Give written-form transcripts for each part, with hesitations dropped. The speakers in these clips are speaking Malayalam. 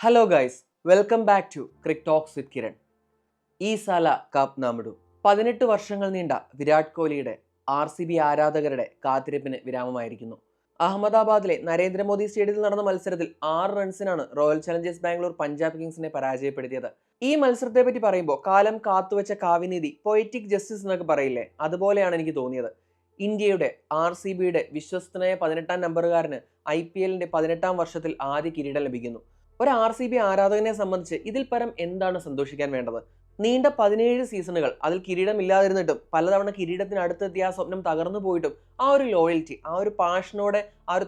Hello guys, welcome back to Cric Talks with Kiran. ഈ സാല കപ്പ് നാമിടു 18 വർഷങ്ങൾ നീണ്ട വിരാട് കോഹ്ലിയുടെ RCB ആരാധകരുടെ കാത്തിരിപ്പിന് വിരാമമായിരിക്കുന്നു. അഹമ്മദാബാദിലെ നരേന്ദ്രമോദി സ്റ്റേഡിയത്തിൽ നടന്ന മത്സരത്തിൽ 6 റൺസിനാണ് റോയൽ ചലഞ്ചേഴ്സ് ബാംഗ്ലൂർ പഞ്ചാബ് കിങ്സിനെ പരാജയപ്പെടുത്തിയത്. ഈ മത്സരത്തെ പറ്റി പറയുമ്പോൾ കാലം കാത്തുവെച്ച കാവ്യനീതി, പൊയറ്റിക് ജസ്റ്റിസ് എന്നൊക്കെ പറയില്ലേ, അതുപോലെയാണ് എനിക്ക് തോന്നിയത്. ഇന്ത്യയുടെ RCBയുടെ വിശ്വസ്തനായ 18ാം നമ്പറുകാരന് IPLന്റെ 18ാം വർഷത്തിൽ ആദ്യ കിരീടം ലഭിക്കുന്നു. ഒരു RCB ആരാധകനെ സംബന്ധിച്ച് ഇതിൽ പരം എന്താണ് സന്തോഷിക്കാൻ വേണ്ടത്? നീണ്ട 17 സീസണുകൾ അതിൽ കിരീടമില്ലാതിരുന്നിട്ടും പലതവണ കിരീടത്തിന് അടുത്തെത്തിയ ആ സ്വപ്നം തകർന്നു പോയിട്ടും ആ ഒരു ലോയൽറ്റി, ആ ഒരു പാഷനോടെ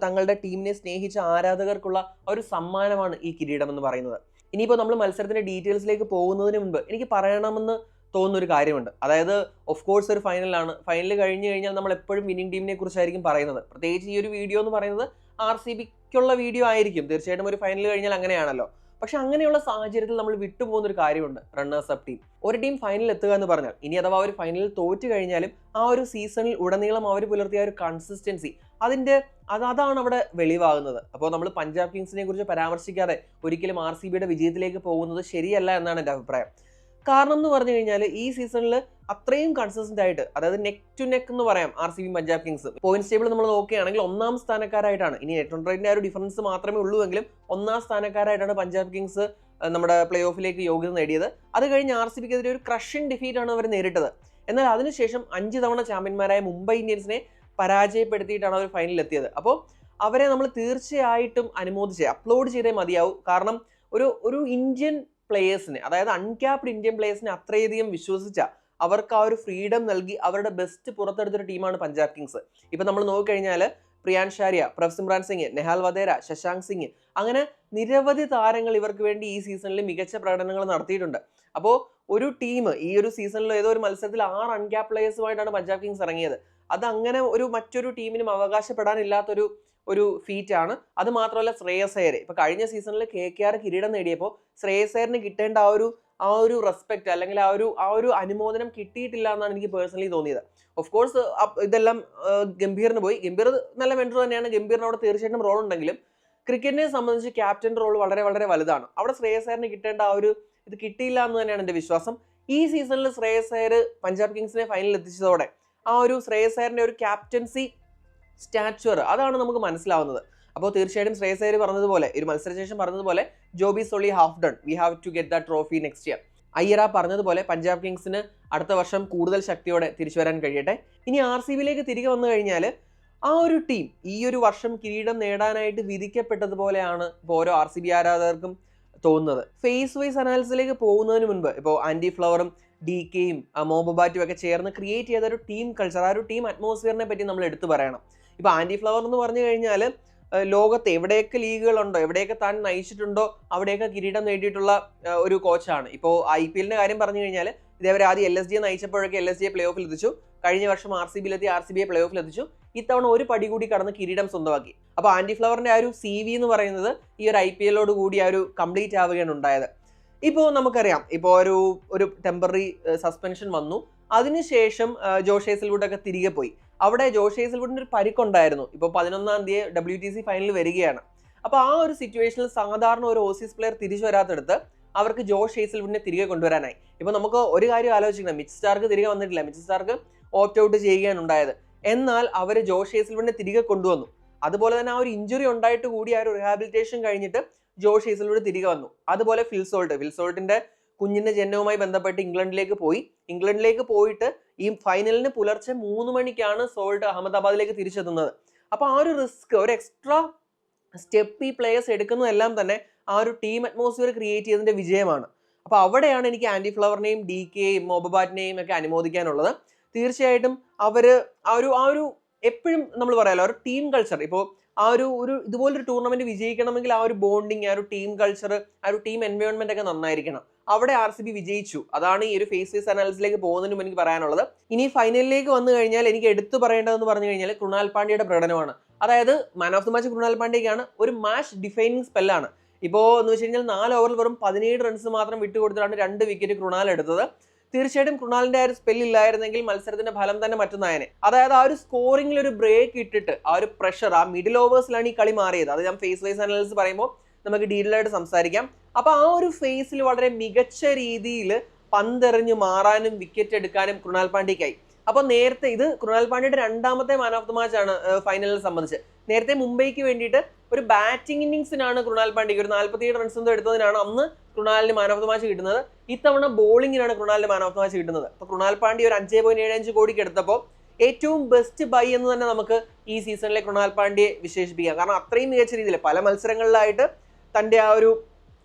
തങ്ങളുടെ ടീമിനെ സ്നേഹിച്ച ആരാധകർക്കുള്ള ഒരു സമ്മാനമാണ് ഈ കിരീടം എന്ന് പറയുന്നത്. ഇനിയിപ്പോൾ നമ്മൾ മത്സരത്തിന്റെ ഡീറ്റെയിൽസിലേക്ക് പോകുന്നതിന് മുൻപ് എനിക്ക് പറയണമെന്ന് തോന്നുന്ന ഒരു കാര്യമുണ്ട്. അതായത് ഓഫ് കോഴ്സ് ഒരു ഫൈനലാണ്. ഫൈനൽ കഴിഞ്ഞു കഴിഞ്ഞാൽ നമ്മൾ എപ്പോഴും വിന്നിംഗ് ടീമിനെ കുറിച്ചായിരിക്കും പറയുന്നത്. പ്രത്യേകിച്ച് ഈ ഒരു വീഡിയോ എന്ന് പറയുന്നത് RCBക്കുള്ള വീഡിയോ ആയിരിക്കും. തീർച്ചയായിട്ടും ഒരു ഫൈനൽ കഴിഞ്ഞാൽ അങ്ങനെയാണല്ലോ. പക്ഷെ അങ്ങനെയുള്ള സാഹചര്യത്തിൽ നമ്മൾ വിട്ടുപോകുന്ന ഒരു കാര്യമുണ്ട്, റണ്ണേഴ്സ് അപ്പ് ടീം. ഒരു ടീം ഫൈനലിൽ എത്തുക എന്ന് പറഞ്ഞാൽ, ഇനി അഥവാ ഒരു ഫൈനലിൽ തോറ്റു കഴിഞ്ഞാലും ആ ഒരു സീസണിൽ ഉടനീളം അവർ പുലർത്തിയ ഒരു കൺസിസ്റ്റൻസി, അതാണ് അവിടെ വെളിവാകുന്നത്. അപ്പോൾ നമ്മൾ പഞ്ചാബ് കിങ്സിനെ കുറിച്ച് പരാമർശിക്കാതെ ഒരിക്കലും RCBയുടെ വിജയത്തിലേക്ക് പോകുന്നത് ശരിയല്ല എന്നാണ് എൻ്റെ അഭിപ്രായം. കാരണം എന്ന് പറഞ്ഞു കഴിഞ്ഞാൽ ഈ സീസണിൽ അത്രയും കൺസിസ്റ്റന്റ് ആയിട്ട്, അതായത് നെക്ക് ടു നെക്ക് എന്ന് പറയാം RCB Punjab Kings. Points table നമ്മൾ നോക്കുകയാണെങ്കിൽ 1ാം സ്ഥാനക്കാരായിട്ടാണ്. ഇനി നെറ്റ് റൺ റേറ്റിന്റെ ആ ഒരു ഡിഫറൻസ് മാത്രമേ ഉള്ളൂ എങ്കിലും 1ാം സ്ഥാനക്കാരായിട്ടാണ് പഞ്ചാബ് കിങ്സ് നമ്മുടെ പ്ലേ ഓഫിലേക്ക് യോഗ്യത നേടിയത്. അത് കഴിഞ്ഞ് RCBക്കെതിരെ ഒരു ക്രഷിംഗ് ഡിഫീറ്റ് ആണ് അവർ നേരിട്ടത്. എന്നാൽ അതിനുശേഷം 5 തവണ ചാമ്പ്യന്മാരായ മുംബൈ ഇന്ത്യൻസിനെ പരാജയപ്പെടുത്തിയിട്ടാണ് അവർ ഫൈനലിൽ എത്തിയത്. അപ്പോൾ അവരെ നമ്മൾ തീർച്ചയായിട്ടും അപ്ലോഡ് ചെയ്തേ മതിയാവും. കാരണം ഒരു ഇന്ത്യൻ പ്ലേയേഴ്സിനെ, അതായത് അൺക്യാപ്ഡ് ഇന്ത്യൻ പ്ലേയേഴ്സിനെ അത്രയധികം വിശ്വസിച്ച, അവർക്ക് ആ ഒരു ഫ്രീഡം നൽകി അവരുടെ ബെസ്റ്റ് പുറത്തെടുത്തൊരു ടീമാണ് പഞ്ചാബ് കിങ്സ്. ഇപ്പം നമ്മൾ നോക്കിക്കഴിഞ്ഞാൽ പ്രിയാൻഷ് ആര്യ, പ്രഭ്സിമ്രാൻ സിംഗ്, നെഹാൽ വധേര, ശശാങ്ക് സിംഗ്, അങ്ങനെ നിരവധി താരങ്ങൾ ഇവർക്ക് വേണ്ടി ഈ സീസണിൽ മികച്ച പ്രകടനങ്ങൾ നടത്തിയിട്ടുണ്ട്. അപ്പോൾ ഒരു ടീം ഈ ഒരു സീസണിൽ ഏതോ ഒരു മത്സരത്തിൽ 6 അൺക്യാപ് പ്ലേയേഴ്സുമായിട്ടാണ് പഞ്ചാബ് കിങ്സ് ഇറങ്ങിയത്. അത് അങ്ങനെ മറ്റൊരു ടീമിനും അവകാശപ്പെടാനില്ലാത്തൊരു ഫീറ്റ് ആണ്. അത് മാത്രമല്ല, ശ്രേയസ് അയ്യർ ഇപ്പൊ കഴിഞ്ഞ സീസണിൽ KKR കിരീടം നേടിയപ്പോൾ ശ്രേയസ് അയ്യറിന് കിട്ടേണ്ട ആ ഒരു റെസ്പെക്ട്, അല്ലെങ്കിൽ ആ ഒരു അനുമോദനം കിട്ടിയിട്ടില്ല എന്നാണ് എനിക്ക് പേഴ്സണലി തോന്നിയത്. ഓഫ് കോഴ്സ് ഇതെല്ലാം ഗംഭീറിന് പോയി. ഗംഭീർ നല്ല മെന്റർ തന്നെയാണ്. ഗംഭീറിന് അവിടെ തീർച്ചയായിട്ടും റോൾ ഉണ്ടെങ്കിലും ക്രിക്കറ്റിനെ സംബന്ധിച്ച് ക്യാപ്റ്റൻ റോൾ വളരെ വളരെ വലുതാണ്. അവിടെ ശ്രേയസ് അയ്യറിന് കിട്ടേണ്ട ഇത് കിട്ടിയില്ല എന്ന് തന്നെയാണ് എൻ്റെ വിശ്വാസം. ഈ സീസണിൽ ശ്രേയസ് അയ്യർ പഞ്ചാബ് കിങ്സിനെ ഫൈനലിൽ എത്തിച്ചതോടെ ആ ഒരു ശ്രേയസ് അയ്യറിന്റെ ഒരു ക്യാപ്റ്റൻസി സ്റ്റാച്വർ അതാണ് നമുക്ക് മനസ്സിലാവുന്നത്. അപ്പോൾ തീർച്ചയായിട്ടും ശ്രേയസ് അയ്യർ പറഞ്ഞതുപോലെ, ഒരു മത്സരശേഷം പറഞ്ഞതുപോലെ, job is only half done, we have to get the trophy next year. Iyer പറഞ്ഞതുപോലെ പഞ്ചാബ് കിങ്സിന് അടുത്ത വർഷം കൂടുതൽ ശക്തിയോടെ തിരിച്ചു വരാൻ കഴിയട്ടെ. ഇനി RCBയിലേക്ക് തിരികെ വന്നു കഴിഞ്ഞാൽ ആ ഒരു ടീം ഈ ഒരു വർഷം കിരീടം നേടാനായിട്ട് വിധിക്കപ്പെട്ടതുപോലെയാണ് ഇപ്പോൾ ഓരോ RCB ആരാധകർക്കും തോന്നുന്നത്. ഫേസ് വൈസ് അനാലിസിലേക്ക് പോകുന്നതിന് മുൻപ് ഇപ്പോൾ ആൻഡി ഫ്ലവറും DKയും മോബബാറ്റും ഒക്കെ ചേർന്ന് ക്രിയേറ്റ് ചെയ്ത ഒരു ടീം കൾച്ചർ, ആ ഒരു ടീം അറ്റ്മോസ്ഫിയറിനെ പറ്റി നമ്മൾ എടുത്തു പറയണം. ഇപ്പോൾ ആൻഡി ഫ്ലവർ എന്ന് പറഞ്ഞു കഴിഞ്ഞാൽ ലോകത്ത് എവിടെയൊക്കെ ലീഗുകളുണ്ടോ, എവിടെയൊക്കെ താൻ നയിച്ചിട്ടുണ്ടോ അവിടെയൊക്കെ കിരീടം നേടിയിട്ടുള്ള ഒരു കോച്ചാണ്. ഇപ്പോൾ IPLന്റെ കാര്യം പറഞ്ഞു കഴിഞ്ഞാൽ ഇതേവരെ ആദ്യം LSG നയിച്ചപ്പോഴൊക്കെ LSG പ്ലേ ഓഫിൽ എത്തിച്ചു. കഴിഞ്ഞ വർഷം RCBയിലെത്തി RCBയെ പ്ലേ ഓഫിൽ എത്തിച്ചു. ഇത്തവണ ഒരു പടി കൂടി കടന്ന് കിരീടം സ്വന്തമാക്കി. അപ്പോൾ ആൻഡി ഫ്ലവറിന്റെ ആ ഒരു CV എന്ന് പറയുന്നത് ഈ ഒരു IPLോട് കൂടി ആ ഒരു കംപ്ലീറ്റ് ആവുകയാണ് ഉണ്ടായത്. ഇപ്പോൾ നമുക്കറിയാം, ഇപ്പോൾ ഒരു ടെമ്പററി സസ്പെൻഷൻ വന്നു. അതിനുശേഷം ജോഷ് ഹേസൽവുഡ് ഒക്കെ തിരികെ പോയി. അവിടെ ജോഷ് ഹേസൽവുഡിന് ഒരു പരിക്കുണ്ടായിരുന്നു. ഇപ്പോൾ 11ാം തീയതി WTC ഫൈനൽ വരികയാണ്. അപ്പോൾ ആ ഒരു സിറ്റുവേഷനിൽ സാധാരണ ഒരു ഓസീസ് പ്ലെയർ തിരിച്ചു വരാത്തടുത്ത് അവർക്ക് ജോഷ് ഹേസൽവുഡിനെ തിരികെ കൊണ്ടുവരാനായി. ഇപ്പോൾ നമുക്ക് ഒരു കാര്യം ആലോചിക്കണം, മിച്ച് സ്റ്റാർക്ക് തിരികെ വന്നിട്ടില്ല. മിച്ച് സ്റ്റാർക്ക് ഓപ്റ്റ് ഔട്ട് ചെയ്യുകയാണ് ഉണ്ടായത്. എന്നാൽ അവർ ജോഷ് ഹേസൽവുഡിനെ തിരികെ കൊണ്ടുവന്നു. അതുപോലെ തന്നെ ആ ഒരു ഇഞ്ചുറി ഉണ്ടായിട്ട് കൂടി ആ ഒരു റിഹാബിലിറ്റേഷൻ കഴിഞ്ഞിട്ട് ജോഷ് ഹേസൽവുഡ് തിരികെ വന്നു. അതുപോലെ ഫിൽസോൾട്ടിന്റെ കുഞ്ഞിന്റെ ജനനവുമായി ബന്ധപ്പെട്ട് ഇംഗ്ലണ്ടിലേക്ക് പോയിട്ട് ഈ ഫൈനലിന് പുലർച്ചെ 3 മണിക്കാണ് സോൾട്ട് അഹമ്മദാബാദിലേക്ക് തിരിച്ചെത്തുന്നത്. അപ്പോൾ ആ ഒരു റിസ്ക്, ഒരു എക്സ്ട്രാ സ്റ്റെപ്പ് ഈ പ്ലേയേഴ്സ് എടുക്കുന്നതെല്ലാം തന്നെ ആ ഒരു ടീം അറ്റ്മോസ്ഫിയർ ക്രിയേറ്റ് ചെയ്തതിന്റെ വിജയമാണ്. അപ്പോൾ അവിടെയാണ് എനിക്ക് ആൻഡി ഫ്ലവറിനെയും DKയെയും മോബബാറ്റിനെയും ഒക്കെ അനുമോദിക്കാനുള്ളത്. തീർച്ചയായിട്ടും അവര് ആ ഒരു എപ്പോഴും നമ്മൾ പറയാലോ, ഒരു ടീം കൾച്ചർ, ഇപ്പോൾ ആ ഒരു ഇതുപോലൊരു ടൂർണമെന്റ് വിജയിക്കണമെങ്കിൽ ആ ഒരു ബോണ്ടിങ്, ആ ഒരു ടീം കൾച്ചർ, ആ ഒരു ടീം എൻവയോൺമെന്റ് ഒക്കെ നന്നായിരിക്കണം. അവിടെ RCB വിജയിച്ചു. അതാണ് ഈ ഒരു ഫേസ് വൈസ് അനാലിസിലേക്ക് പോകുന്നതിനും എനിക്ക് പറയാനുള്ളത്. ഇനി ഫൈനലിലേക്ക് വന്നു കഴിഞ്ഞാൽ എനിക്ക് എടുത്തു പറയേണ്ടതെന്ന് പറഞ്ഞു കഴിഞ്ഞാൽ കൃണാൽ പാണ്ഡ്യയുടെ പ്രകടനമാണ്. അതായത് man of the match Krunal പാണ്ഡ്യയ്ക്കാണ്. ഒരു മാച്ച് ഡിഫൈനിങ് സ്പെല്ലാണ്. ഇപ്പോൾ എന്ന് വെച്ച് കഴിഞ്ഞാൽ 4 ഓവറിൽ വെറും 17 റൺസ് മാത്രം വിട്ടുകൊടുത്തിട്ടാണ് 2 വിക്കറ്റ് കൃണാൽ എടുത്തത്. തീർച്ചയായിട്ടും കൃണാലിന്റെ ആ ഒരു സ്പെല്ലില്ലായിരുന്നെങ്കിൽ മത്സരത്തിന്റെ ഫലം തന്നെ മറ്റൊന്നായനെ. അതായത് ആ ഒരു സ്കോറിംഗിൽ ഒരു ബ്രേക്ക് ഇട്ടിട്ട് ആ ഒരു പ്രഷർ, ആ മിഡിൽ ഓവേഴ്സിലാണ് ഈ കളി മാറിയത്. അത് ഞാൻ ഫേസ് വൈസ് അനാലിസിസ് പറയുമ്പോൾ നമുക്ക് ഡീറ്റെയിൽ ആയിട്ട് സംസാരിക്കാം. അപ്പോൾ ആ ഒരു ഫേസിൽ വളരെ മികച്ച രീതിയിൽ പന്തെറിഞ്ഞ് മാറാനും വിക്കറ്റ് എടുക്കാനും കൃണാൽ പാണ്ഡ്യയ്ക്കായി. അപ്പോൾ നേരത്തെ ഇത് കൃണാൽ പാണ്ഡ്യയുടെ രണ്ടാമത്തെ മാൻ ഓഫ് ദ മാച്ച് ആണ് ഫൈനലിനെ സംബന്ധിച്ച്. നേരത്തെ മുംബൈക്ക് വേണ്ടിയിട്ട് ഒരു ബാറ്റിംഗ് ഇന്നിങ്സിനാണ് കൃണാൽ പാണ്ഡ്യയ്ക്ക് ഒരു 47 റൺസ് എന്തോ എടുത്തതിനാണ് അന്ന് കൃണാലിന് മാൻ ഓഫ് ദ മാച്ച് കിട്ടുന്നത്. ഇത്തവണ ബോളിങ്ങിനാണ് കൃണാലിന് മാൻ ഓഫ് ദ മാച്ച് കിട്ടുന്നത്. അപ്പോൾ കൃണാൽ പാണ്ഡ്യ ഒരു 5.75 കോടിക്ക് എടുത്തപ്പോൾ ഏറ്റവും ബെസ്റ്റ് ബൈ എന്ന് തന്നെ നമുക്ക് ഈ സീസണിലെ കൃണാൽ പാണ്ഡ്യയെ വിശേഷിപ്പിക്കാം. കാരണം അത്രയും മികച്ച രീതിയിൽ പല മത്സരങ്ങളിലായിട്ട് തൻ്റെ ആ ഒരു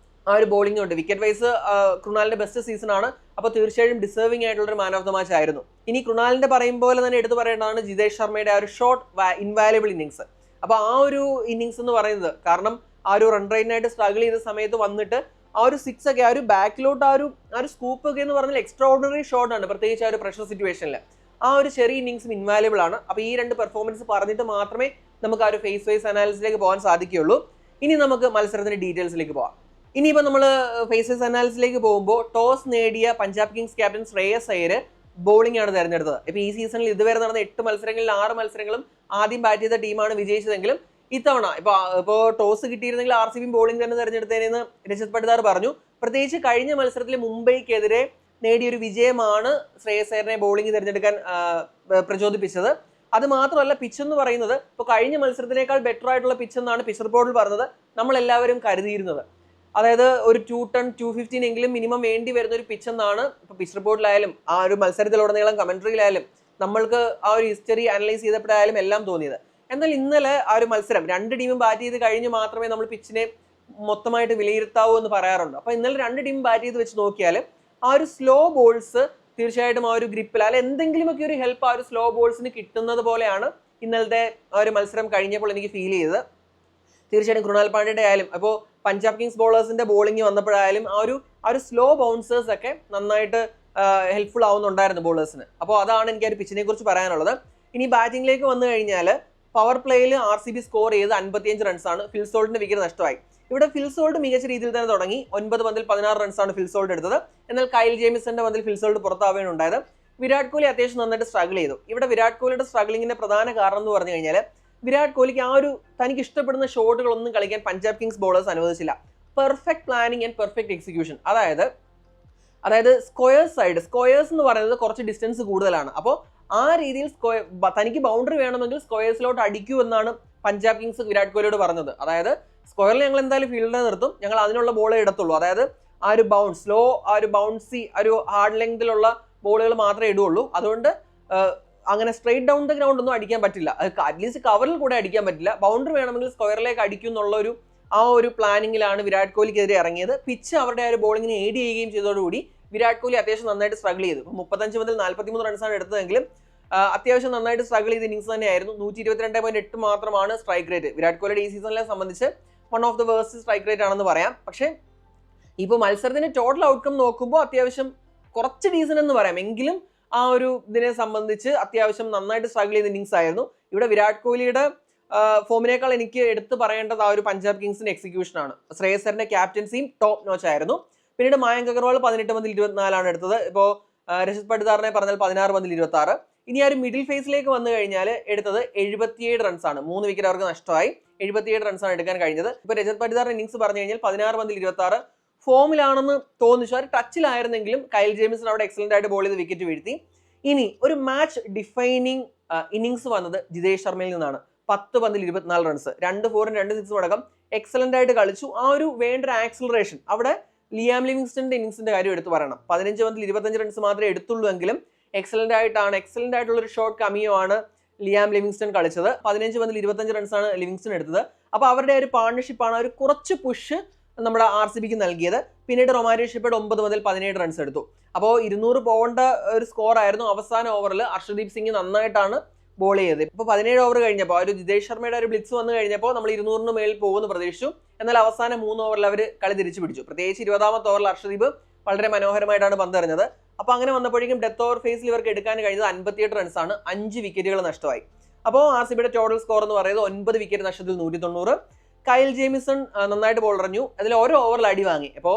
ബോളിംഗ് ഉണ്ട്. വിക്കറ്റ് വൈസ് കൃണാലിന്റെ ബെസ്റ്റ് സീസൺ ആണ്. അപ്പോൾ തീർച്ചയായും ഡിസേർവിംഗ് ആയിട്ടുള്ള ഒരു മാൻ ഓഫ് ദ മാച്ച് ആയിരുന്നു. ഇനി കൃണാലിന്റെ പറയും പോലെ തന്നെ എടുത്തു പറയേണ്ടതാണ് ജിതേഷ് ശർമ്മയുടെ ആ ഒരു ഷോർട്ട് ഇൻവാലുബിൾ ഇന്നിങ്സ്. അപ്പോൾ ആ ഒരു ഇന്നിങ്സ് എന്ന് പറയുന്നത് കാരണം ആ ഒരു റൺ റേറ്റിനായിട്ട് സ്ട്രഗിൾ ചെയ്ത സമയത്ത് വന്നിട്ട് ആ ഒരു 6 ഒക്കെ ആ ഒരു ബാക്കിലോട്ട് ആ ഒരു സ്കൂപ്പ് ഒക്കെ എന്ന് പറഞ്ഞാൽ എക്സ്ട്രാ ഓർഡിനറി ഷോട്ട് ആണ്, പ്രത്യേകിച്ച് ആ ഒരു പ്രഷർ സിറ്റുവേഷനിൽ. ആ ഒരു ചെറിയ ഇന്നിങ്സും ഇൻവാലുബിൾ ആണ്. അപ്പോൾ ഈ രണ്ട് പെർഫോമൻസ് പറഞ്ഞിട്ട് മാത്രമേ നമുക്ക് ആ ഒരു ഫേസ് വൈസ് അനാലിസിലേക്ക് പോകാൻ സാധിക്കുകയുള്ളൂ. ഇനി നമുക്ക് മത്സരത്തിന്റെ ഡീറ്റെയിൽസിലേക്ക് പോകാം. ഇനിയിപ്പോൾ നമ്മൾ ഫേസ് വൈസ് അനാലിസിലേക്ക് പോകുമ്പോൾ ടോസ് നേടിയ Punjab Kings captain Shreyas Iyer bowling ആണ് തിരഞ്ഞെടുത്തത്. ഇപ്പോൾ ഈ സീസണിൽ ഇതുവരെ നടന്ന 8 മത്സരങ്ങളിൽ 6 മത്സരങ്ങളും ആദ്യം ബാറ്റ് ചെയ്ത ടീമാണ് വിജയിച്ചതെങ്കിലും ഇത്തവണ ഇപ്പോൾ ടോസ് കിട്ടിയിരുന്നെങ്കിൽ RCB ബോളിംഗ് തന്നെ തിരഞ്ഞെടുത്തതിനെന്ന് രജത് പട്ടിദാർ പറഞ്ഞു. പ്രത്യേകിച്ച് കഴിഞ്ഞ മത്സരത്തിൽ മുംബൈക്കെതിരെ നേടിയൊരു വിജയമാണ് ശ്രേയസ് അയ്യറിനെ ബോളിംഗ് തിരഞ്ഞെടുക്കാൻ പ്രചോദിപ്പിച്ചത്. അത് മാത്രമല്ല, പിച്ച് എന്ന് പറയുന്നത് ഇപ്പോൾ കഴിഞ്ഞ മത്സരത്തിനേക്കാൾ ബെറ്റർ ആയിട്ടുള്ള പിച്ച് എന്നാണ് പിച്ച് റിപ്പോർട്ടിൽ പറഞ്ഞത്. നമ്മളെല്ലാവരും കരുതിയിരുന്നത് അതായത് ഒരു 210-215 എങ്കിലും മിനിമം വേണ്ടി വരുന്ന ഒരു പിച്ച് എന്നാണ് ഇപ്പോൾ പിച്ച് റിപ്പോർട്ടിലായാലും ആ ഒരു മത്സരത്തിലുടനീളം കമന്ററിയിലായാലും നമ്മൾക്ക് ആ ഒരു ഹിസ്റ്ററി അനലൈസ് ചെയ്തപ്പോഴായാലും എല്ലാം തോന്നിയത്. എന്നാൽ ഇന്നലെ ആ ഒരു മത്സരം 2 ടീമും ബാറ്റ് ചെയ്ത് കഴിഞ്ഞ് മാത്രമേ നമ്മൾ പിച്ചിനെ മൊത്തമായിട്ട് വിലയിരുത്താവൂ എന്ന് പറയാറുണ്ട്. അപ്പോൾ ഇന്നലെ 2 ടീമും ബാറ്റ് ചെയ്ത് വെച്ച് നോക്കിയാൽ ആ ഒരു സ്ലോ ബോൾസ് തീർച്ചയായിട്ടും ആ ഒരു ഗ്രിപ്പിൽ അല്ല എന്തെങ്കിലുമൊക്കെ ഒരു ഹെൽപ്പ് ആ ഒരു സ്ലോ ബോൾസിന് കിട്ടുന്നത് പോലെയാണ് ഇന്നലത്തെ ആ ഒരു മത്സരം കഴിഞ്ഞപ്പോൾ എനിക്ക് ഫീൽ ചെയ്തത്. തീർച്ചയായിട്ടും കൃണാൽ പാണ്ഡ്യയുടെ ആയാലും അപ്പോൾ പഞ്ചാബ് കിങ്സ് ബോളേഴ്സിന്റെ ബോളിംഗ് വന്നപ്പോഴായാലും ആ ഒരു സ്ലോ ബൗൺസേഴ്സ് ഒക്കെ നന്നായിട്ട് ഹെൽപ്ഫുൾ ആവുന്നുണ്ടായിരുന്നു ബോളേഴ്സിന്. അപ്പോൾ അതാണ് എനിക്ക് ആ ഒരു പിച്ചിനെ കുറിച്ച് പറയാനുള്ളത്. ഇനി ബാറ്റിംഗിലേക്ക് വന്നു കഴിഞ്ഞാൽ പവർ പ്ലേയിൽ RCB സ്കോർ ചെയ്ത് 55 റൺസാണ്. ഫിൽ സോൾട്ടിന്റെ വിക്കറ്റ് നഷ്ടമായി. ഇവിടെ ഫിൽ സോൾട്ട് മികച്ച രീതിയിൽ തന്നെ തുടങ്ങി. 9 പന്തിൽ 16 റൺസാണ് ഫിൽ സോൾട്ട് എടുത്തത്. എന്നാൽ കൈൽ ജേമിസന്റെ പന്തിൽ ഫിൽ സോൾട്ട് പുറത്താവുകയാണ് ഉണ്ടായത്. വിരാട് കോഹ്ലി അത്യാവശ്യം നന്നായിട്ട് സ്ട്രഗിൾ ചെയ്തു. ഇവിടെ വിരാട് കോഹ്ലിയുടെ സ്ട്രഗിളിങ്ങിന്റെ പ്രധാന കാരണം എന്ന് പറഞ്ഞു കഴിഞ്ഞാൽ വിരാട് കോഹ്ലിക്ക് ആ ഒരു തനിക്ക് ഇഷ്ടപ്പെടുന്ന ഷോട്ടുകളൊന്നും കളിക്കാൻ പഞ്ചാബ് കിങ്സ് ബോളേഴ്സ് അനുവദിച്ചില്ല. Perfect planning and perfect execution. അതായത് സ്ക്വയേഴ്സ് എന്ന് പറയുന്നത് കുറച്ച് ഡിസ്റ്റൻസ് കൂടുതലാണ്. അപ്പോൾ ആ രീതിയിൽ തനിക്ക് ബൗണ്ടറി വേണമെങ്കിൽ സ്ക്വയേഴ്സിലോട്ട് അടിക്കൂ എന്നാണ് പഞ്ചാബ് കിങ്സ് വിരാട് കോഹ്ലിയോട് പറഞ്ഞത്. അതായത് സ്ക്വയറിൽ ഞങ്ങൾ എന്തായാലും ഫീൽഡിനെ നിർത്തും, ഞങ്ങൾ അതിനുള്ള ബോളേ എടുത്തുള്ളൂ. അതായത് ആ ഒരു ബൗൺസി ഒരു ഹാർഡ് ലെങ്തിലുള്ള ബോളുകൾ മാത്രമേ ഇടുള്ളൂ. അതുകൊണ്ട് അങ്ങനെ സ്ട്രെയിറ്റ് ഡൗൺ ദ ഗ്രൗണ്ട് ഒന്നും അടിക്കാൻ പറ്റില്ല. അറ്റ്ലീസ്റ്റ് കവറിൽ കൂടെ അടിക്കാൻ പറ്റില്ല. ബൗണ്ടറി വേണമെങ്കിൽ സ്ക്വയറിലേക്ക് അടിക്കും എന്നുള്ള ആ ഒരു പ്ലാനിങ്ങിലാണ് വിരാട് കോഹ്ലിക്കെതിരെ ഇറങ്ങിയത്. പിച്ച് അവരുടെ ആ ഒരു ബോളിങ്ങിനെ എയ്ഡ് ചെയ്യുകയും ചെയ്തതോടുകൂടി വിരാട് കോഹ്ലി അത്യാവശ്യം നന്നായിട്ട് സ്ട്രഗിൾ ചെയ്തു. 35 മുതൽ 43 റൺസാണ് എടുത്തതെങ്കിലും അത്യാവശ്യം നന്നായിട്ട് സ്ട്രഗിൾ ചെയ്ത ഇന്നിങ്സ് തന്നെയായിരുന്നു. 122.8 മാത്രമാണ് സ്ട്രൈക്ക് റേറ്റ്. വിരാട് കോഹ്ലിയുടെ ഈ സീസണിലെ സംബന്ധിച്ച് one of the worst strike rate ആണെന്ന് പറയാം. പക്ഷേ ഇപ്പോൾ മത്സരത്തിന്റെ ടോട്ടൽ ഔട്ട്കം നോക്കുമ്പോൾ അത്യാവശ്യം കുറച്ച് ഡീസന്റ് എന്ന് പറയാം. എങ്കിലും ആ ഒരു ഇതിനെ സംബന്ധിച്ച് അത്യാവശ്യം നന്നായിട്ട് സ്ട്രഗിൾ ചെയ്ത ഇന്നിങ്സ് ആയിരുന്നു. ഇവിടെ വിരാട് കോഹ്ലിയുടെ ഫോമിനേക്കാൾ എനിക്ക് എടുത്തു പറയേണ്ടത് ആ ഒരു പഞ്ചാബ് കിങ്സിന്റെ എക്സിക്യൂഷൻ ആണ്. ശ്രേയസ് അയ്യറിന്റെ ക്യാപ്റ്റൻസിയും ടോപ്പ് നോച്ച് ആയിരുന്നു. പിന്നീട് മയങ്ക് അഗർവാൾ 18 പന്തിൽ 24 എടുത്തത്. ഇപ്പോൾ രജത് പട്ടിദാറിനെ പറഞ്ഞാൽ 16 പന്തിൽ 26. ഇനി ആ ഒരു മിഡിൽ ഫേസിലേക്ക് വന്നു കഴിഞ്ഞാൽ എടുത്തത് 77 റൺസാണ്. 3 വിക്കറ്റ് അവർക്ക് നഷ്ടമായി. 77 റൺസാണ് എടുക്കാൻ കഴിഞ്ഞത്. ഇപ്പോൾ രജത് പട്ടിദാറിന്റെ ഇന്നിങ്സ് പറഞ്ഞു കഴിഞ്ഞാൽ 16 പന്തിൽ 26 ഫോമിലാണെന്ന് തോന്നിച്ചു. ആ ഒരു ടച്ചിലായിരുന്നെങ്കിലും കൈൽ ജേമിസൺ അവിടെ എക്സലന്റ് ആയിട്ട് ബോൾ ചെയ്ത് വിക്കറ്റ് വീഴ്ത്തി. ഇനി ഒരു മാച്ച് ഡിഫൈനിങ് ഇന്നിങ്സ് വന്നത് ജിതേഷ് ശർമ്മയിൽ നിന്നാണ്. 10 പന്തിൽ 24 റൺസ്, 2 4ഉം 2 6ഉം അടക്കം എക്സലന്റ് ആയിട്ട് കളിച്ചു. ആ ഒരു വേണ്ട ഒരു ആക്സിലറേഷൻ അവിടെ ലിയാം ലിവിങ്സ്റ്റന്റെ ഇന്നിങ്സിന്റെ കാര്യം എടുത്തു പറയണം. 15 പന്തിൽ 25 റൺസ് മാത്രമേ എടുത്തുള്ളൂ എങ്കിലും എക്സലന്റ് ആയിട്ടുള്ള ഒരു ഷോട്ട് കമിയോ ആണ് ലിയാം ലിവിങ്സ്റ്റൺ കളിച്ചത്. 15 പന്തിൽ 25 റൺസാണ് ലിവിങ്സ്റ്റൺ എടുത്തത്. അപ്പോൾ അവരുടെ ഒരു പാർട്ണർഷിപ്പാണ് ഒരു കുറച്ച് പുഷ് നമ്മുടെ RCBക്ക് നൽകിയത്. പിന്നീട് റൊമാരിയോ ഷെപ്പേർഡ് 9 മുതൽ 17 റൺസ് എടുത്തു. അപ്പോൾ 200 പോകേണ്ട ഒരു സ്കോർ ആയിരുന്നു. അവസാന ഓവറിൽ അർഷദീപ് സിംഗ് നന്നായിട്ടാണ് ബോൾ ചെയ്തത്. ഇപ്പോൾ 17 ഓവർ കഴിഞ്ഞപ്പോൾ ആ ഒരു ജിതേഷ് ശർമ്മയുടെ ഒരു ബ്ലിറ്റ്സ് വന്നു കഴിഞ്ഞപ്പോൾ നമ്മൾ 200 മേൽ പോകുമെന്ന് പ്രതീക്ഷിച്ചു. എന്നാൽ അവസാന 3 ഓവറിൽ അവർ കളി തിരിച്ചു പിടിച്ചു. പ്രത്യേകിച്ച് 20ാമത്തെ ഓവറിൽ അർഷദീപ് വളരെ മനോഹരമായിട്ടാണ് പന്തെറിഞ്ഞത്. അപ്പോൾ അങ്ങനെ വന്നപ്പോഴേക്കും ഡെത്ത് ഓവർ ഫേസിൽ ഇവർക്ക് എടുക്കാൻ കഴിഞ്ഞത് 58 റൺസാണ്. 5 വിക്കറ്റുകൾ നഷ്ടമായി. അപ്പോൾ RCBയുടെ ടോട്ടൽ സ്കോർ എന്ന് പറയുന്നത് 9 വിക്കറ്റ് നഷ്ടത്തിൽ 190. കൈൽ ജേമിസൺ നന്നായിട്ട് ബോൾ എറിഞ്ഞു. അതിൽ ഓരോ ഓവറിൽ അടി വാങ്ങി. അപ്പോൾ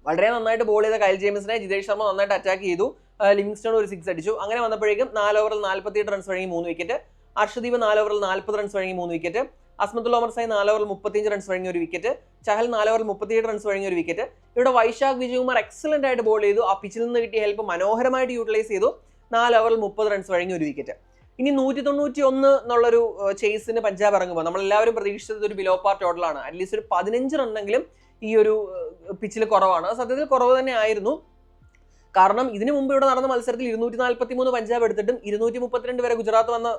വളരെ നന്നായിട്ട് ബോൾ ചെയ്ത കൈൽ ജേമിസനെ ജിതേഷ് ശർമ്മ നന്നായിട്ട് അറ്റാക്ക് ചെയ്തു. ലിവിങ്സ്റ്റൺ ഒരു 6 അടിച്ചു. അങ്ങനെ വന്നപ്പോഴേക്കും 4 ഓവറിൽ 48 റൺസ് വഴങ്ങി 3 വിക്കറ്റ്. അർഷദീപ് 4 ഓവറിൽ 40 റൺസ് വഴങ്ങി 3 വിക്കറ്റ്. അസ്മത്തുൽ ഒമർ സായി 4 ഓവറിൽ 35 റൺസ് വഴങ്ങിയ ഒരു വിക്കറ്റ്, ചഹൽ 4 ഓവറിൽ 37 റൺസ് വഴങ്ങിയ ഒരു വിക്കറ്റ്. ഇവിടെ വൈശാഖ് വിജയകുമാർ എക്സലന്റ് ആയിട്ട് ബോൾ ചെയ്തു, ആ പിച്ചിൽ നിന്ന് കിട്ടിയ ഹെൽപ്പ് മനോഹരമായിട്ട് യൂട്ടിലൈസ് ചെയ്തു, 4 ഓവറിൽ 30 റൺസ് വഴങ്ങിയ ഒരു വിക്കറ്റ്. ഇനി 191 എന്നുള്ളൊരു ചേസിന് പഞ്ചാബ് ഇറങ്ങുമ്പോൾ നമ്മളെല്ലാവരും പ്രതീക്ഷിച്ചത് ഒരു ബിലോ പാർ ടോട്ടലാണ്. അറ്റ്ലീസ്റ്റ് ഒരു 15 റണ്ണെങ്കിലും ഈ ഒരു പിച്ചിൽ കുറവാണ്. സത്യത്തിൽ കുറവ് തന്നെ ആയിരുന്നു. കാരണം ഇതിനു മുമ്പ് ഇവിടെ നടന്ന മത്സരത്തിൽ 243 പഞ്ചാബ് എടുത്തിട്ടും 232 വരെ ഗുജറാത്ത് വന്ന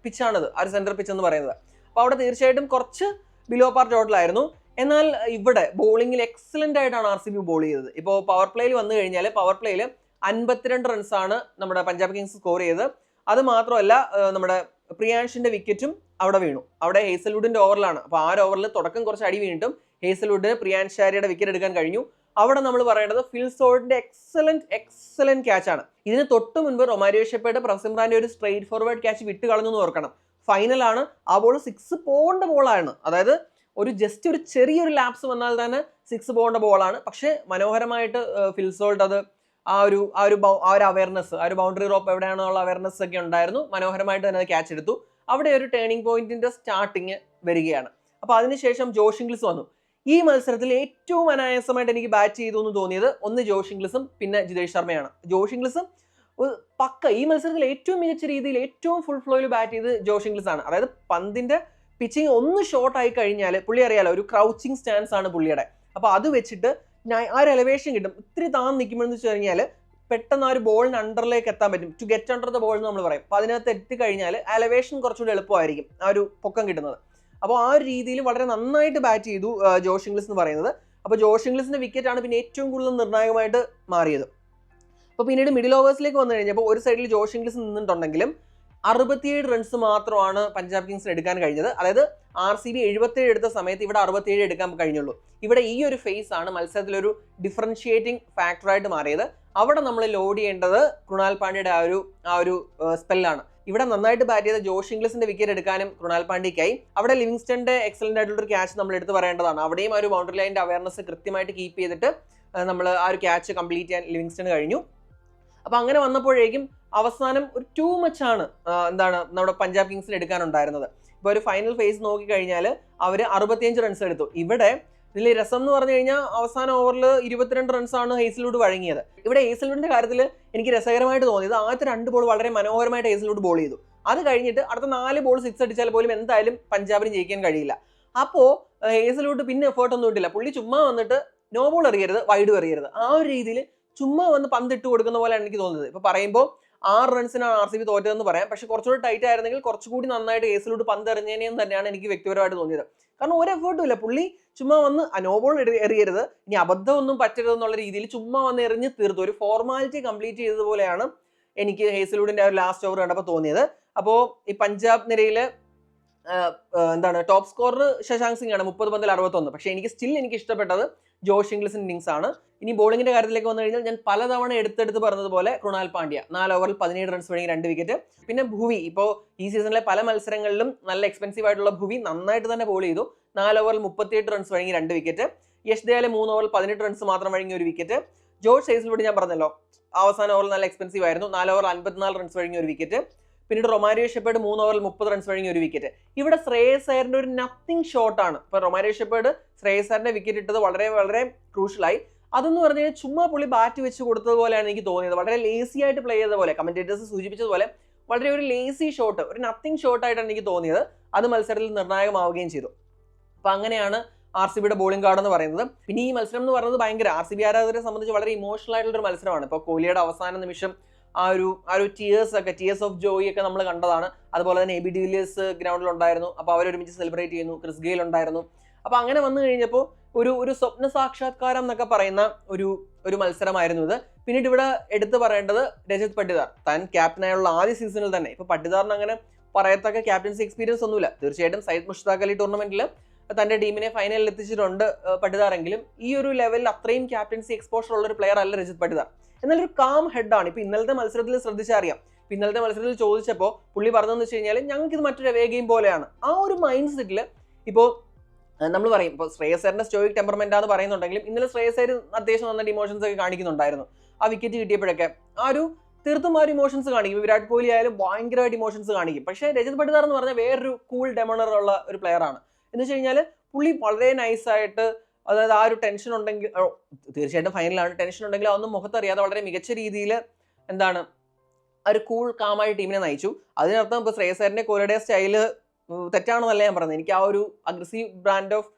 പിച്ചാണിത്, ആ ഒരു സെന്റർ പിച്ച് എന്ന് പറയുന്നത്. അപ്പോൾ അവിടെ തീർച്ചയായിട്ടും കുറച്ച് ബിലോ പാർ ടോട്ടലായിരുന്നു. എന്നാൽ ഇവിടെ ബോളിംഗിൽ എക്സലന്റ് ആയിട്ടാണ് RCB ബോൾ ചെയ്തത്. ഇപ്പോൾ പവർ പ്ലേയിൽ വന്നു കഴിഞ്ഞാൽ പവർ പ്ലേയിൽ 52 റൺസാണ് നമ്മുടെ പഞ്ചാബ് കിങ്സ് സ്കോർ ചെയ്തത്. അത് മാത്രമല്ല നമ്മുടെ പ്രിയാൻഷിന്റെ വിക്കറ്റും അവിടെ വീണു. അവിടെ ഹേസൽവുഡിന്റെ ഓവറിലാണ്. അപ്പോൾ ആ ഒരു ഓവറിൽ തുടക്കം കുറച്ച് അടി വീണിട്ടും ഹേസൽവുഡിന് പ്രിയാൻഷ് ഷാരിയുടെ വിക്കറ്റ് എടുക്കാൻ കഴിഞ്ഞു. അവിടെ നമ്മൾ പറയേണ്ടത് ഫിൽ സോൾട്ടിന്റെ എക്സലന്റ് ക്യാച്ചാണ്. ഇതിന് തൊട്ട് മുൻപ് റൊമാരിയോ ഷെപ്പേർഡ് പ്രസിംറാന്റെ ഒരു സ്ട്രെയിറ്റ് ഫോർവേഡ് ക്യാച്ച് വിട്ട് കളഞ്ഞു എന്ന് ഓർക്കണം. ഫൈനലാണ്, ആ ബോൾ 6 പോകേണ്ട ബോളാണ്. അതായത് ഒരു ചെറിയൊരു ലാപ്സ് വന്നാൽ തന്നെ 6 പോകേണ്ട ബോളാണ്. പക്ഷേ മനോഹരമായിട്ട് ഫിൽ സോൾട്ട് അത് ആ ഒരു അവയർനെസ്, ആ ഒരു ബൗണ്ടറി റോപ്പ് എവിടെയാണെന്നുള്ള അവയർനെസ് ഒക്കെ ഉണ്ടായിരുന്നു. മനോഹരമായിട്ട് തന്നെ അത് ക്യാച്ച് എടുത്തു. അവിടെ ഒരു ടേണിംഗ് പോയിന്റിന്റെ സ്റ്റാർട്ടിങ് വരികയാണ്. അപ്പോൾ അതിനുശേഷം ജോഷ് ഇംഗ്ലിസ് വന്നു. ഈ മത്സരത്തിൽ ഏറ്റവും അനായാസമായിട്ട് എനിക്ക് ബാറ്റ് ചെയ്തു എന്ന് തോന്നിയത് ഒന്ന് ജോഷ് ഇംഗ്ലിസും പിന്നെ ജിതേഷ് ശർമ്മയാണ്. ജോഷ് ഇംഗ്ലിസും ഈ മത്സരത്തിൽ ഏറ്റവും മികച്ച രീതിയിൽ ഏറ്റവും ഫുൾ ഫ്ലോയിൽ ബാറ്റ് ചെയ്ത് ജോഷ് ഇംഗ്ലിസ് ആണ്. അതായത് പന്തിന്റെ പിച്ചിങ് ഒന്ന് ഷോർട്ട് ആയി കഴിഞ്ഞാൽ പുള്ളി അറിയാലോ, ഒരു ക്രൗച്ചിങ് സ്റ്റാൻസ് ആണ് പുള്ളിയുടെ. അപ്പോൾ അത് വെച്ചിട്ട് ആ ഒരു എലവേഷൻ കിട്ടും. ഇത്തിരി താന്ന് നിൽക്കുമ്പോഴെന്ന് വെച്ച് കഴിഞ്ഞാൽ പെട്ടെന്ന് ആ ഒരു ബോളിന് അണ്ടറിലേക്ക് എത്താൻ പറ്റും. To get under the ball എന്ന് നമ്മൾ പറയും. അപ്പോൾ അതിനകത്ത് എത്തിക്കഴിഞ്ഞാൽ എലവേഷൻ കുറച്ചുകൂടി എളുപ്പമായിരിക്കും, ആ ഒരു പൊക്കം കിട്ടുന്നത്. അപ്പോൾ ആ ഒരു രീതിയിൽ വളരെ നന്നായിട്ട് ബാറ്റ് ചെയ്തു ജോഷ് ഇംഗ്ലിസ് എന്ന് പറയുന്നത്. അപ്പോൾ ജോഷ് ഇംഗ്ലിസിന്റെ വിക്കറ്റാണ് പിന്നെ ഏറ്റവും കൂടുതൽ നിർണായകമായിട്ട് മാറിയത്. അപ്പോൾ പിന്നീട് മിഡിൽ ഓവേഴ്സിലേക്ക് വന്നു കഴിഞ്ഞപ്പോൾ ഒരു സൈഡിൽ ജോഷ് ഇംഗ്ലിസ് നിന്നിട്ടുണ്ടെങ്കിലും 67 റൺസ് മാത്രമാണ് പഞ്ചാബ് കിങ്സിന് എടുക്കാൻ കഴിഞ്ഞത്. അതായത് RCB 77 എടുത്ത സമയത്ത് ഇവിടെ 67 എടുക്കാൻ കഴിഞ്ഞുള്ളൂ. ഇവിടെ ഈ ഒരു ഫേസ് ആണ് മത്സരത്തിലൊരു ഡിഫറൻഷിയേറ്റിംഗ് ഫാക്ടറായിട്ട് മാറിയത്. അവിടെ നമ്മൾ ലോഡ് ചെയ്യേണ്ടത് കൃണാൽ പാണ്ഡ്യയുടെ ആ ഒരു സ്പെല്ലാണ്. ഇവിടെ നന്നായിട്ട് ബാറ്റ് ചെയ്ത ജോഷ് ഇംഗ്ലിസിന്റെ വിക്കറ്റ് എടുക്കാനും കൃണാൽ പാണ്ഡ്യയ്ക്കായി. അവിടെ ലിവിങ്സ്റ്റന്റെ എക്സലന്റ് ആയിട്ടുള്ള ഒരു ക്യാച്ച് നമ്മൾ എടുത്ത് പറയേണ്ടതാണ്. അവിടെയും ആ ഒരു ബൗണ്ടറി ലൈനിന്റെ അവയർനെസ് കൃത്യമായിട്ട് കീപ്പ് ചെയ്തിട്ട് നമ്മൾ ആ ഒരു ക്യാച്ച് കംപ്ലീറ്റ് ചെയ്യാൻ ലിവിങ്സ്റ്റന് കഴിഞ്ഞു. അപ്പൊ അങ്ങനെ വന്നപ്പോഴേക്കും അവസാനം ഒരു ടൂ മച്ച് ആണ് നമ്മുടെ പഞ്ചാബ് കിങ്സിന് എടുക്കാനുണ്ടായിരുന്നത്. ഇപ്പൊ ഒരു ഫൈനൽ ഫേസ് നോക്കി കഴിഞ്ഞാൽ അവർ 65 റൺസ് എടുത്തു. ഇവിടെ ഇതിൽ രസം എന്ന് പറഞ്ഞു കഴിഞ്ഞാൽ അവസാന ഓവറിൽ 22 റൺസാണ് ഹേസൽവുഡ് വഴങ്ങിയത്. ഇവിടെ ഹേസൽവുഡിന്റെ കാര്യത്തിൽ എനിക്ക് രസകരമായിട്ട് തോന്നിയത് ആദ്യത്തെ 2 ബോൾ വളരെ മനോഹരമായിട്ട് ഹേസൽവുഡ് ബോൾ ചെയ്തു. അത് കഴിഞ്ഞിട്ട് അടുത്ത 4 ബോൾ 6 അടിച്ചാൽ പോലും എന്തായാലും പഞ്ചാബിന് ജയിക്കാൻ കഴിയില്ല. അപ്പോൾ ഹേസൽവുഡ് പിന്നെ എഫേർട്ട് ഒന്നും ഇട്ടില്ല. പുള്ളി ചുമ്മാ വന്നിട്ട് നോ ബോൾ എറിയരുത്, വൈഡ് എറിയരുത്, ആ ഒരു രീതിയിൽ ചുമ്മാ വന്ന് പന്ത് ഇട്ട് കൊടുക്കുന്ന പോലെയാണ് എനിക്ക് തോന്നുന്നത്. ഇപ്പൊ പറയുമ്പോൾ 6 റൺസിനാണ് RCB തോറ്റതെന്ന് പറയാം. പക്ഷെ കുറച്ചുകൂടി ടൈറ്റ് ആയിരുന്നെങ്കിൽ കുറച്ചുകൂടി നന്നായിട്ട് ഹേസൽവുഡ് പന്ത് എറിഞ്ഞേനെയും തന്നെയാണ് എനിക്ക് വ്യക്തിപരമായിട്ട് തോന്നിയത്. കാരണം ഒരു എഫേർട്ടും ഇല്ല. പുള്ളി ചുമ്മാ വന്ന് നോ ബോൾ എറിയരുത്, ഇനി അബദ്ധമൊന്നും പറ്റരുത് എന്നുള്ള രീതിയിൽ ചുമ്മാ വന്ന് എറിഞ്ഞ് തീർത്തു. ഒരു ഫോർമാലിറ്റി കംപ്ലീറ്റ് ചെയ്തതുപോലെയാണ് എനിക്ക് ഹേസൽവുഡിന്റെ ആ ഒരു ലാസ്റ്റ് ഓവർ കണ്ടപ്പോൾ തോന്നിയത്. അപ്പോൾ ഈ പഞ്ചാബ് നിരയില് ടോപ്പ് സ്കോറർ ശശാങ്ക് സിംഗ് ആണ് 30 പന്തിൽ 61. പക്ഷെ എനിക്ക് ഇഷ്ടപ്പെട്ടത് ജോഷ് ഇംഗ്ലിസിന്റെ ഇന്നിങ്സ് ആണ്. ഇനി ബോളിംഗിന്റെ കാര്യത്തിലേക്ക് വന്നു കഴിഞ്ഞാൽ ഞാൻ പലതവണ എടുത്തെടുത്ത് പറഞ്ഞതുപോലെ കൃണാൽ പാണ്ഡ്യ 4 ഓവറിൽ 17 റൺസ് വഴങ്ങി 2 വിക്കറ്റ്. പിന്നെ ഭുവി, ഇപ്പോൾ ഈ സീസണിലെ പല മത്സരങ്ങളിലും നല്ല എക്സ്പെൻസീവ് ആയിട്ടുള്ള ഭുവി നന്നായിട്ട് തന്നെ ബോൾ ചെയ്തു. 4 ഓവറിൽ 38 റൺസ് വഴങ്ങി 2 വിക്കറ്റ്. യശ് ദയാൽ 3 ഓവറിൽ 18 റൺസ് മാത്രം വഴങ്ങി 1 വിക്കറ്റ്. ജോഷ് ഹേസൽവുഡ് ഞാൻ പറഞ്ഞല്ലോ അവസാന ഓവറിൽ നല്ല എക്സ്പെൻസീവ് ആയിരുന്നു. 4 ഓവറിൽ 54 റൺസ് വഴങ്ങി 1 വിക്കറ്റ്. പിന്നീട് റൊമാരിയോ ഷെപ്പേർഡ് 3 ഓവറിൽ 30 റൺസ് വഴങ്ങി 1 വിക്കറ്റ്. ഇവിടെ ശ്രേയസ് അയ്യറിന്റെ ഒരു നത്തിങ് ഷോട്ടാണ്. ഇപ്പൊ റൊമാരിയോ ഷെപ്പേർഡ് ശ്രേയസ് അയ്യറിന്റെ വിക്കറ്റ് ഇട്ടത് വളരെ വളരെ ക്രൂഷ്യലായി. അതെന്ന് പറഞ്ഞു കഴിഞ്ഞാൽ ചുമ്മാ പുള്ളി ബാറ്റ് വെച്ച് കൊടുത്തതുപോലെയാണ് എനിക്ക് തോന്നിയത്. വളരെ ലേസി ആയിട്ട് പ്ലേ ചെയ്ത പോലെ, കമന്റേറ്റേഴ്സ് സൂചിപ്പിച്ചതുപോലെ വളരെ ഒരു ലേസി ഷോട്ട്, ഒരു നത്തിങ് ഷോട്ടായിട്ടാണ് എനിക്ക് തോന്നിയത്. അത് മത്സരത്തിൽ നിർണായകമാവുകയും ചെയ്തു. അപ്പൊ അങ്ങനെയാണ് RCBയുടെ ബോളിംഗ് കാർഡ് എന്ന് പറയുന്നത്. പിന്നെ ഈ മത്സരം എന്ന് പറയുന്നത് ഭയങ്കര RCB ആരാധകരെ സംബന്ധിച്ച് വളരെ ഇമോഷണൽ ആയിട്ടുള്ള ഒരു മത്സരമാണ്. ഇപ്പോൾ കോഹ്ലിയുടെ അവസാന നിമിഷം ആ ഒരു ടീയേഴ്സ് ഓഫ് ജോയ് ഒക്കെ നമ്മൾ കണ്ടതാണ്. അതുപോലെ തന്നെ AB de Villiers ഗ്രൗണ്ടിൽ ഉണ്ടായിരുന്നു. അപ്പോൾ അവരൊരുമിച്ച് സെലിബ്രേറ്റ് ചെയ്യുന്നു. ക്രിസ് ഗെയിൽ ഉണ്ടായിരുന്നു. അപ്പോൾ അങ്ങനെ വന്നു കഴിഞ്ഞപ്പോൾ ഒരു സ്വപ്ന സാക്ഷാത്കാരം എന്നൊക്കെ പറയുന്ന ഒരു മത്സരമായിരുന്നു ഇത്. പിന്നീട് ഇവിടെ എടുത്തു പറയേണ്ടത് രജത് പട്ടിദാർ. താൻ ക്യാപ്റ്റനായുള്ള ആദ്യ സീസണിൽ തന്നെ, ഇപ്പൊ പട്ടിദാറിന് അങ്ങനെ പറയത്തക്ക ക്യാപ്റ്റൻസി എക്സ്പീരിയൻസ് ഒന്നുമില്ല. തീർച്ചയായിട്ടും സയ്യിദ് മുഷ്താഖ് അലി ടൂർണമെന്റിൽ തന്റെ ടീമിനെ ഫൈനലിൽ എത്തിച്ചിട്ടുണ്ട് പട്ടിദാറെങ്കിലും ഈ ഒരു ലെവലിൽ അത്രയും ക്യാപ്റ്റൻസി എക്സ്പോഷർ ഉള്ള ഒരു പ്ലെയർ അല്ല രജത് പട്ടിദാർ. എന്നാൽ ഒരു കാം ഹെഡാണ്. ഇപ്പൊ ഇന്നലത്തെ മത്സരത്തിൽ ശ്രദ്ധിച്ചറിയാം. ഇന്നലത്തെ മത്സരത്തിൽ ചോദിച്ചപ്പോൾ പുള്ളി പറഞ്ഞതെന്ന് വെച്ച് കഴിഞ്ഞാൽ ഞങ്ങൾക്ക് ഇത് മറ്റൊരു അവേ ഗെയിം പോലെയാണ്. ആ ഒരു മൈൻഡ് സെറ്റിൽ ഇപ്പോൾ നമ്മൾ പറയും, ഇപ്പോൾ ശ്രേയസ് അയ്യറിന്റെ സ്റ്റോയിക് ടെമ്പർമെന്റ് ആണെന്ന് പറയുന്നുണ്ടെങ്കിലും ഇന്നലെ ശ്രേയസ് അയ്യർ അത്യാവശ്യം നന്നായിട്ട് ഇമോഷൻസ് ഒക്കെ കാണിക്കുന്നുണ്ടായിരുന്നു. ആ വിക്കറ്റ് കിട്ടിയപ്പോഴൊക്കെ ആ ഒരു തീർത്തും ആ ഒരു ഇമോഷൻസ് കാണിക്കും. വിരാട് കോഹ്ലി ആയാലും ഭയങ്കരമായിട്ട് ഇമോഷൻസ് കാണിക്കും. പക്ഷേ രജത് പട്ടിദാർ എന്ന് പറഞ്ഞാൽ വേറൊരു കൂൾ ഡെമോണർ ഉള്ള ഒരു പ്ലെയർ ആണ്. എന്ന് വെച്ച് കഴിഞ്ഞാൽ പുള്ളി വളരെ നൈസായിട്ട്, അതായത് ആ ഒരു ടെൻഷൻ ഉണ്ടെങ്കിൽ, തീർച്ചയായിട്ടും ഫൈനലാണ്, ടെൻഷൻ ഉണ്ടെങ്കിൽ അതൊന്നും മുഖത്തറിയാതെ വളരെ മികച്ച രീതിയിൽ എന്താണ് ഒരു കൂൾ കാമായി ടീമിനെ നയിച്ചു. അതിനർത്ഥം ഇപ്പോൾ ശ്രേയസ് അയ്യറിന്റെ കോഹ്ലിയുടെ സ്റ്റൈല് തെറ്റാണെന്നല്ല ഞാൻ പറഞ്ഞത്. എനിക്ക് ആ ഒരു അഗ്രസീവ് ബ്രാൻഡ് ഓഫ്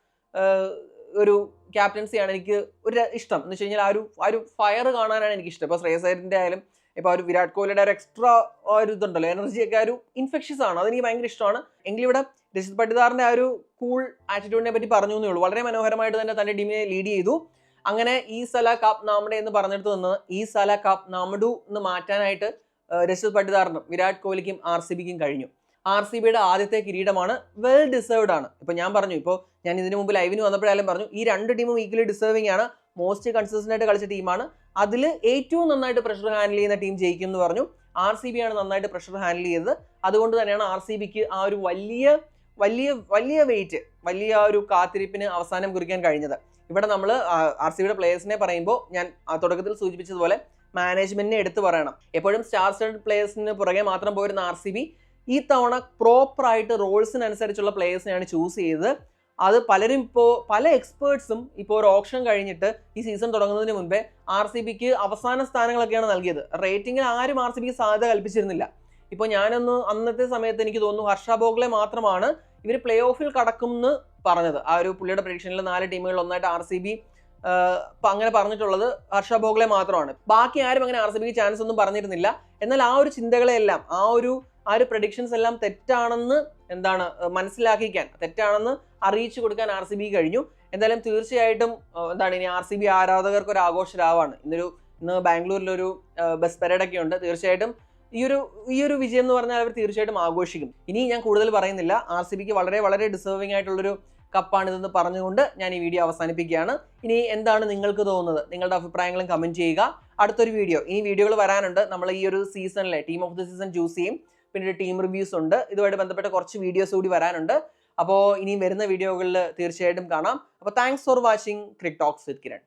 ഒരു ക്യാപ്റ്റൻസിയാണ് എനിക്ക് ഒരു ഇഷ്ടം. എന്ന് വെച്ച് കഴിഞ്ഞാൽ ആ ഒരു ഫയർ കാണാനാണ് എനിക്ക് ഇഷ്ടം. ഇപ്പോൾ ശ്രേയസ് അയ്യറിന്റെ ആയാലും ഇപ്പോൾ ഒരു വിരാട് കോഹ്ലിയുടെ ഒരു എക്സ്ട്രാ ഒരു ഇതുണ്ടല്ലോ, എനർജിയൊക്കെ ഒരു ഇൻഫെക്ഷ്യസ് ആണ്, അതെനിക്ക് ഭയങ്കര ഇഷ്ടമാണ്. എങ്കിലും ഇവിടെ രജത് പട്ടിദാറിന്റെ ആ ഒരു കൂൾ ആറ്റിറ്റ്യൂഡിനെ പറ്റി പറഞ്ഞു എന്നേ ഉള്ളൂ. വളരെ മനോഹരമായിട്ട് തന്നെ തന്റെ ടീമിനെ ലീഡ് ചെയ്തു. അങ്ങനെ ഈ സല കാപ്പ് നാമഡെ എന്ന് പറഞ്ഞെടുത്ത് നിന്ന് ഈ സല കാപ്പ് നാമഡു എന്ന് മാറ്റാനായിട്ട് രജത് പട്ടിദാറിനും വിരാട് കോഹ്ലിക്കും RCBക്കും കഴിഞ്ഞു. RCBയുടെ ആദ്യത്തെ കിരീടമാണ്, വെൽ ഡിസേർവ്ഡ് ആണ്. ഇപ്പൊ ഞാൻ പറഞ്ഞു, ഇപ്പോൾ ഞാൻ ഇതിനു മുമ്പ് ലൈവിന് വന്നപ്പോഴായാലും പറഞ്ഞു, ഈ രണ്ട് ടീമും ഈക്വലി ഡിസേർവിംഗ് ആണ്. മോസ്റ്റ് കൺസിസ്റ്റന്റ് ആയിട്ട് കളിച്ച ടീമാണ്. അതിൽ ഏറ്റവും നന്നായിട്ട് പ്രഷർ ഹാൻഡിൽ ചെയ്യുന്ന ടീം ജയിക്കും എന്ന് പറഞ്ഞു. RCB ആണ് നന്നായിട്ട് പ്രഷർ ഹാൻഡിൽ ചെയ്തത്. അതുകൊണ്ട് തന്നെയാണ് RCBക്ക് ആ ഒരു വലിയ വെയിറ്റ്, വലിയ ഒരു കാത്തിരിപ്പിന് അവസാനം കുറിക്കാൻ കഴിഞ്ഞത്. ഇവിടെ നമ്മൾ RCBയുടെ പ്ലേയേഴ്സിനെ പറയുമ്പോൾ ഞാൻ തുടക്കത്തിൽ സൂചിപ്പിച്ചതുപോലെ മാനേജ്മെന്റിനെ എടുത്തു പറയണം. എപ്പോഴും സ്റ്റാർ സ്റ്റഡഡ് പ്ലേയേഴ്സിന് പുറകെ മാത്രം പോയിരുന്ന RCB ഈ തവണ പ്രോപ്പറായിട്ട് റോൾസിനനുസരിച്ചുള്ള പ്ലേയേഴ്സിനെയാണ് ചൂസ് ചെയ്തത്. അത് പലരും പല എക്സ്പേർട്സും ഇപ്പോൾ ഒരു ഓപ്ഷൻ കഴിഞ്ഞിട്ട് ഈ സീസൺ തുടങ്ങുന്നതിന് മുൻപേ RCBക്ക് അവസാന സ്ഥാനങ്ങളൊക്കെയാണ് നൽകിയത്. റേറ്റിംഗിൽ ആരും RCBക്ക് സാധ്യത കൽപ്പിച്ചിരുന്നില്ല. ഇപ്പോൾ അന്നത്തെ സമയത്ത് എനിക്ക് തോന്നുന്നു ഹർഷ ഭോഗ്ലെ മാത്രമാണ് ഇവർ പ്ലേ ഓഫിൽ കടക്കുമെന്ന് പറഞ്ഞത്. ആ ഒരു പുള്ളിയുടെ പ്രഡിക്ഷനിൽ 4 ടീമുകളിൽ ഒന്നായിട്ട് RCB അങ്ങനെ പറഞ്ഞിട്ടുള്ളത് ഹർഷ ഭോഗ്ലെ മാത്രമാണ്. ബാക്കി ആരും അങ്ങനെ RCBക്ക് ചാൻസ് ഒന്നും പറഞ്ഞിരുന്നില്ല. എന്നാൽ ആ ഒരു ചിന്തകളെല്ലാം, ആ ഒരു പ്രഡിക്ഷൻസ് എല്ലാം തെറ്റാണെന്ന് മനസ്സിലാക്കിക്കാൻ, തെറ്റാണെന്ന് അറിയിച്ചു കൊടുക്കാൻ RCB കഴിഞ്ഞു. എന്തായാലും തീർച്ചയായിട്ടും ഇനി RCB ആരാധകർക്ക് ഒരു ആഘോഷരാവാണ്. ഇന്ന് ബാംഗ്ലൂരിലൊരു ബസ് പരേഡ് ഒക്കെ ഉണ്ട്. തീർച്ചയായിട്ടും ഈ ഒരു വിജയം എന്ന് പറഞ്ഞാൽ അവർ തീർച്ചയായിട്ടും ആഘോഷിക്കും. ഇനി ഞാൻ കൂടുതൽ പറയുന്നില്ല. RCBക്ക് വളരെ വളരെ ഡിസേർവിംഗ് ആയിട്ടുള്ളൊരു കപ്പാണിതെന്ന് പറഞ്ഞുകൊണ്ട് ഞാൻ ഈ വീഡിയോ അവസാനിപ്പിക്കുകയാണ്. ഇനി എന്താണ് നിങ്ങൾക്ക് തോന്നുന്നത്? നിങ്ങളുടെ അഭിപ്രായങ്ങളും കമന്റ് ചെയ്യുക. അടുത്തൊരു വീഡിയോകൾ വരാനുണ്ട്. നമ്മൾ ഈ ഒരു സീസണിലെ team of the season choose ചെയ്യും. പിന്നെ ടീം റിവ്യൂസ് ഉണ്ട്. ഇതുമായിട്ട് ബന്ധപ്പെട്ട കുറച്ച് വീഡിയോസ് കൂടി വരാനുണ്ട്. അപ്പോൾ ഇനിയും വരുന്ന വീഡിയോകളിൽ തീർച്ചയായിട്ടും കാണാം. അപ്പോൾ thanks for watching Cric Talks with Kiran.